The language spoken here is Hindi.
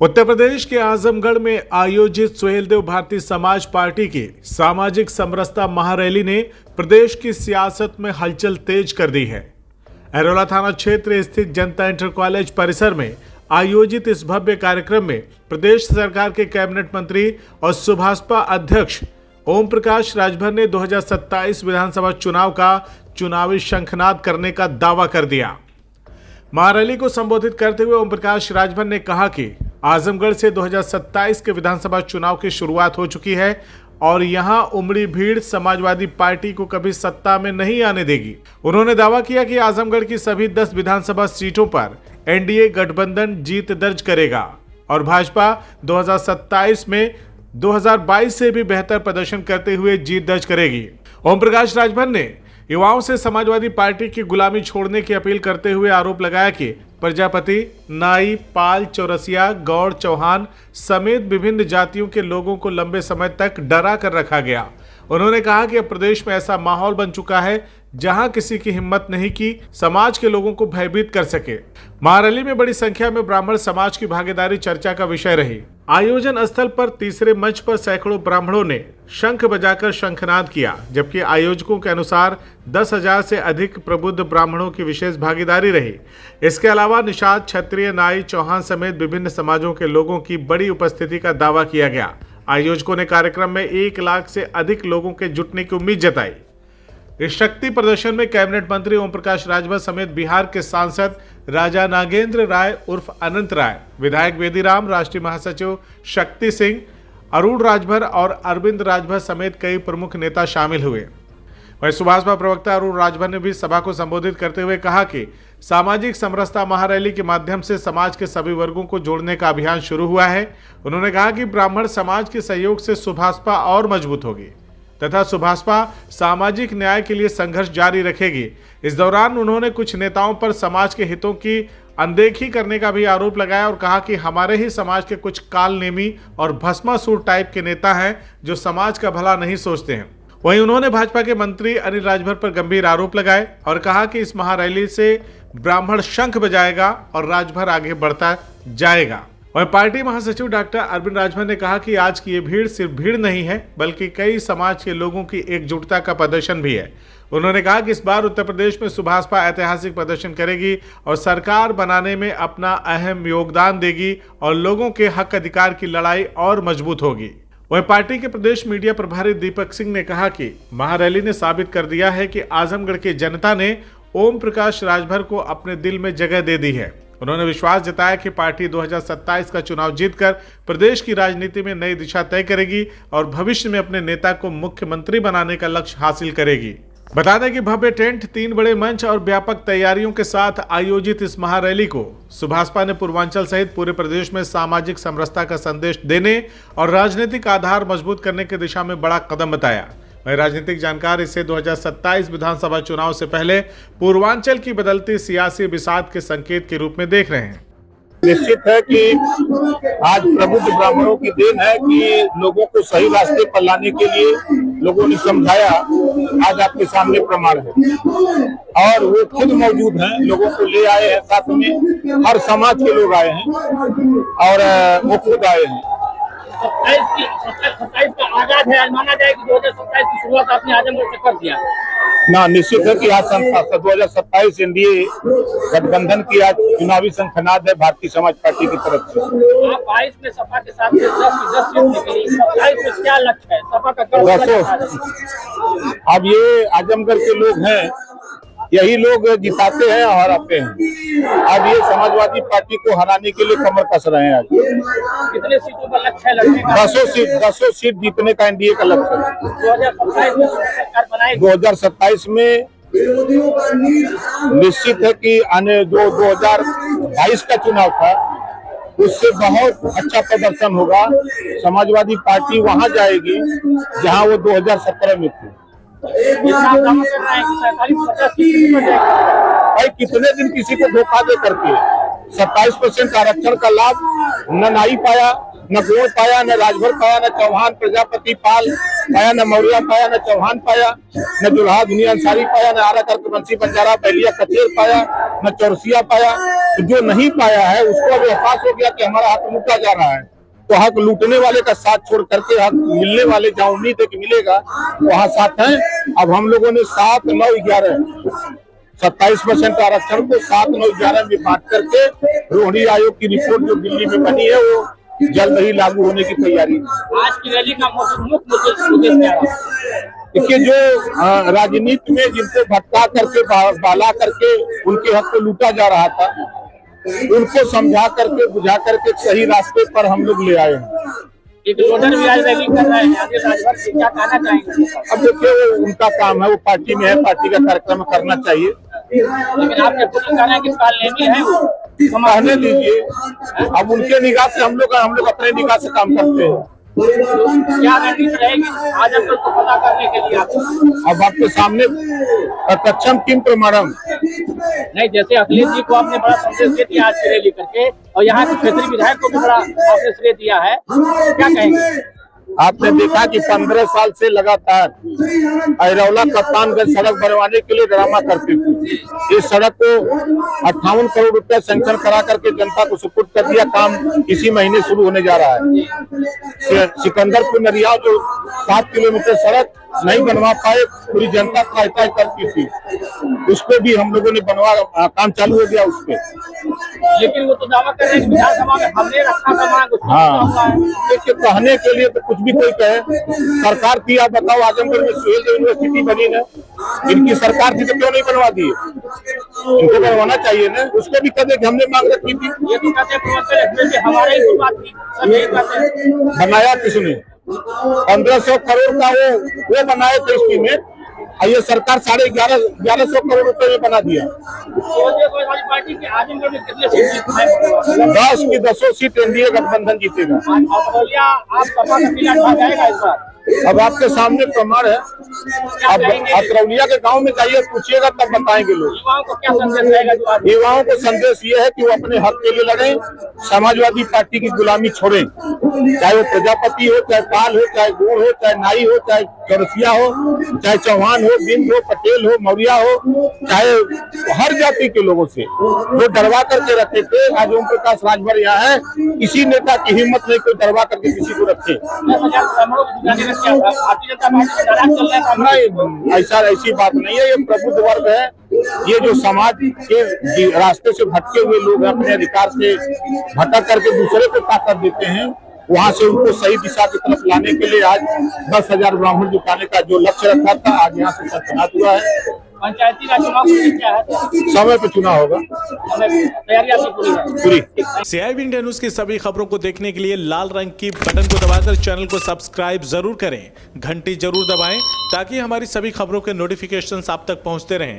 उत्तर प्रदेश के आजमगढ़ में आयोजित सुहेलदेव भारतीय समाज पार्टी की सामाजिक समरसता महारैली ने प्रदेश की सियासत में हलचल तेज कर दी है। अरोला थाना क्षेत्र स्थित जनता इंटर कॉलेज परिसर में आयोजित इस भव्य कार्यक्रम में प्रदेश सरकार के कैबिनेट मंत्री और सुभाषपा अध्यक्ष ओम प्रकाश राजभर ने 2027 विधानसभा चुनाव का चुनावी शंखनाद करने का दावा कर दिया। महारैली को संबोधित करते हुए ओम प्रकाश राजभर ने कहा कि आजमगढ़ से 2027 के विधानसभा चुनाव की शुरुआत हो चुकी है और यहां उमड़ी भीड़ समाजवादी पार्टी को कभी सत्ता में नहीं आने देगी। उन्होंने दावा किया कि आजमगढ़ की सभी 10 विधानसभा सीटों पर एनडीए गठबंधन जीत दर्ज करेगा और भाजपा 2027 में 2022 से भी बेहतर प्रदर्शन करते हुए जीत दर्ज करेगी। ओम प्रकाश राजभर ने युवाओं से समाजवादी पार्टी की गुलामी छोड़ने की अपील करते हुए आरोप लगाया कि प्रजापति, नाई, पाल, चौरसिया, गौड़, चौहान समेत विभिन्न जातियों के लोगों को लंबे समय तक डरा कर रखा गया। उन्होंने कहा कि अब प्रदेश में ऐसा माहौल बन चुका है जहां किसी की हिम्मत नहीं कि समाज के लोगों को भयभीत कर सके। महारैली में बड़ी संख्या में ब्राह्मण समाज की भागीदारी चर्चा का विषय रही। आयोजन स्थल पर तीसरे मंच पर सैकड़ों ब्राह्मणों ने शंख बजाकर शंखनाद किया, जबकि आयोजकों के अनुसार 10,000 से अधिक प्रबुद्ध ब्राह्मणों की विशेष भागीदारी रही। इसके अलावा निषाद, क्षत्रिय, नाई, चौहान समेत विभिन्न समाजों के लोगों की बड़ी उपस्थिति का दावा किया गया। आयोजकों ने कार्यक्रम में 1 लाख से अधिक लोगों के जुटने की उम्मीद जताई। इस शक्ति प्रदर्शन में कैबिनेट मंत्री ओम प्रकाश राजभर समेत बिहार के सांसद राजा नागेंद्र राय उर्फ अनंत राय, विधायक वेदीराम, राष्ट्रीय महासचिव शक्ति सिंह, अरुण राजभर और अरविंद राजभर समेत कई प्रमुख नेता शामिल हुए। वहीं सुभाषपा प्रवक्ता अरुण राजभर ने भी सभा को संबोधित करते हुए कहा कि सामाजिक समरसता महारैली के माध्यम से समाज के सभी वर्गों को जोड़ने का अभियान शुरू हुआ है। उन्होंने कहा कि ब्राह्मण समाज के सहयोग से सुभाषपा और मजबूत होगी तथा सुभाषपा सामाजिक न्याय के लिए संघर्ष जारी रखेगी। इस दौरान उन्होंने कुछ नेताओं पर समाज के हितों की अनदेखी करने का भी आरोप लगाया और कहा कि हमारे ही समाज के कुछ कालनेमी और भस्मासुर टाइप के नेता हैं जो समाज का भला नहीं सोचते हैं। वहीं उन्होंने भाजपा के मंत्री अनिल राजभर पर गंभीर आरोप लगाए और कहा कि इस महारैली से ब्राह्मण शंख बजाएगा और राजभर आगे बढ़ता जाएगा। वहीं पार्टी महासचिव डॉक्टर अरविंद राजभर ने कहा कि आज की ये भीड़ सिर्फ भीड़ नहीं है बल्कि कई समाज के लोगों की एकजुटता का प्रदर्शन भी है। उन्होंने कहा कि इस बार उत्तर प्रदेश में सुभाषपा ऐतिहासिक प्रदर्शन करेगी और सरकार बनाने में अपना अहम योगदान देगी और लोगों के हक अधिकार की लड़ाई और मजबूत होगी। वहीं पार्टी के प्रदेश मीडिया प्रभारी दीपक सिंह ने कहा कि महारैली ने साबित कर दिया है कि आजमगढ़ की जनता ने ओम प्रकाश राजभर को अपने दिल में जगह दे दी है। उन्होंने विश्वास जताया कि पार्टी 2027 का चुनाव जीतकर प्रदेश की राजनीति में नई दिशा तय करेगी और भविष्य में अपने नेता को मुख्यमंत्री बनाने का लक्ष्य हासिल करेगी। बता दें कि भव्य टेंट, 3 बड़े मंच और व्यापक तैयारियों के साथ आयोजित इस महारैली को सुभाषपा ने पूर्वांचल सहित पूरे प्रदेश में सामाजिक समरसता का संदेश देने और राजनीतिक आधार मजबूत करने की दिशा में बड़ा कदम बताया। वहीं राजनीतिक जानकार इसे 2027 विधानसभा चुनाव से पहले पूर्वांचल की बदलती सियासी बिसात के संकेत के रूप में देख रहे हैं। निश्चित है कि आज प्रबुद्ध ब्राह्मणों की देन है कि लोगों को सही रास्ते पर लाने के लिए लोगों ने समझाया। आज आपके सामने प्रमाण है और वो खुद मौजूद हैं, लोगों को ले आए हैं, साथ में हर समाज के लोग आए हैं और वो खुद आए हैं। 27 का आगाज है, आज माना जाए कि 2027 की शुरुआत आपने आजमगढ़ से कर दिया ना। निश्चित है कि आज 2027 एनडीए गठबंधन की आज चुनावी शंखनाद है भारतीय समाज पार्टी की तरफ से। आप 22 में सपा के साथ 10 सीट निकली, 27 में क्या लक्ष्य है? सपा का अब ये आजमगढ़ के लोग हैं, यही लोग जिताते हैं और आते हैं। अब ये समाजवादी पार्टी को हराने के लिए कमर कस रहे हैं। आज कितने सीटों का लक्ष्य है लड़ने का? 10 सीट जीतने का एनडीए का लक्ष्य है। 2027 में निश्चित है कि आने जो 2022 का चुनाव था उससे बहुत अच्छा प्रदर्शन होगा। समाजवादी पार्टी वहां जाएगी जहां वो 2017 में थी। भाई कितने दिन किसी को धोखा दे करके 27% आरक्षण का लाभ न नाई पाया, न गोड़ पाया, न राजभर पाया, न चौहान, प्रजापति, पाल पाया, न मौर्या पाया, न चौहान पाया, न दुल्हा दुनिया अंसारी पाया, न आरा करके बंसी बंजारा, बैलिया, कचेर पाया, न चौरसिया पाया। जो नहीं पाया है उसको अब एहसास हो गया कि हमारा हक लूटा जा रहा है, तो हक लूटने वाले का साथ छोड़ करके हक मिलने वाले जहाँ उम्मीद है कि मिलेगा वहाँ साथ है। अब हम लोगों ने 7, 9, 11 27% आरक्षण को 7, 9, 11 में बांट करके रोहिणी आयोग की रिपोर्ट जो दिल्ली में बनी है वो जल्द ही लागू होने की तैयारी है। आज की रैली का मुख्य उद्देश्य क्या रहा? देखिए, जो राजनीति में जिनको भटका करके बहला करके उनके हक को लूटा जा रहा था, उनको समझा करके बुझा करके सही रास्ते पर हम लोग ले आए हैं। एक लोडर भी आज रैली कर रहे हैं, आगे राजभर से क्या कहना चाहेंगे? अब देखिए, वो उनका काम है, वो पार्टी में है, पार्टी का कार्यक्रम करना चाहिए। लेकिन आपके पुलिस कहना है कि कानूनी है वो, कहने दीजिए, अब उनके निगाह से हम लोग अपने निगाह से काम करते हैं। क्या रणनीति रहेगी आजमगढ़ को पता करने के लिए? अब आपके सामने प्रत्यक्षम किम प्रमाणम। नहीं, जैसे अखिलेश जी को आपने बड़ा संदेश दे दिया आज की रैली करके, और यहाँ के क्षेत्रीय विधायक को भी बड़ा आपने श्रेय दिया है, क्या कहेंगे? आपने देखा कि 15 साल से लगातार अरौला कप्तानगंज सड़क बनवाने के लिए ड्रामा करते थे। इस सड़क को 58 करोड़ रुपए सैंक्शन करा करके जनता को सुपुर्द कर दिया। काम इसी महीने शुरू होने जा रहा है। सिकंदरपुर नरिया जो 7 किलोमीटर सड़क नहीं बनवा पाए, पूरी जनता सहायता करती थी, उसको भी हम लोगों ने बनवा, काम चालू हो गया उस पर। लेकिन वो तो दावा कर रहे हैं विधानसभा में हमने रखा था मांग। हाँ, देखिए, कहने के लिए तो कुछ भी कोई कहे। सरकार थी, आप बताओ, आजमगढ़ में सुहेल यूनिवर्सिटी बनी है, इनकी सरकार थी तो क्यों नहीं बनवा दिए? इनको बनवाना चाहिए ना। उसको भी कहते कि हमने मांग रखी थी। ये तो कहते हैं हमारे ही बात थी, सब यही कहते हैं। बनाया किसने? 1500 करोड़ का वो बनाए थे स्कीम में, और ये सरकार 1150 करोड़ रुपए में बना दिया। पार्टी के आजमगढ़ में कितने सीट है? 10 की 10 सीट एनडीए गठबंधन जीतेगा। आप सपा का किला खा जाएगा इस बार। अब आपके सामने प्रमाण है। अब अतरौलिया के गांव में जाइए, पूछिएगा तब बताएंगे लोग। युवाओं को क्या संदेश रहेगा? युवाओं को संदेश ये है कि वो अपने हक के लिए लड़ें, समाजवादी पार्टी की गुलामी छोड़ें। चाहे वो प्रजापति हो, चाहे पाल हो, चाहे गोड़ हो, चाहे नाई हो, चाहे चौरसिया हो, चाहे चौहान हो, बिंद हो, पटेल हो, मौर्या हो, चाहे हर जाति के लोगों से वो डरवा करके रखे थे। आज ओम प्रकाश राजभर यहाँ है, किसी नेता की हिम्मत नहीं कोई डरवा करके किसी को रखे। नहीं, ऐसी बात नहीं है। ये प्रबुद्ध वर्ग है, ये जो समाज के रास्ते से भटके हुए लोग हैं, अपने अधिकार से भटक करके दूसरे को ताकत देते हैं, वहां से उनको सही दिशा की तरफ लाने के लिए आज 10,000 ब्राह्मण जुटाने का जो लक्ष्य रखा था, आज यहाँ से सत्यानाश हुआ है। पंचायती राज चुनाव क्या है? समय पे चुनाव होगा, तैयारी आपकी पूरी है? पूरी। CIB इंडिया न्यूज की सभी खबरों को देखने के लिए लाल रंग की बटन को दबाकर चैनल को सब्सक्राइब जरूर करें, घंटी जरूर दबाएं ताकि हमारी सभी खबरों के नोटिफिकेशंस आप तक पहुंचते रहें।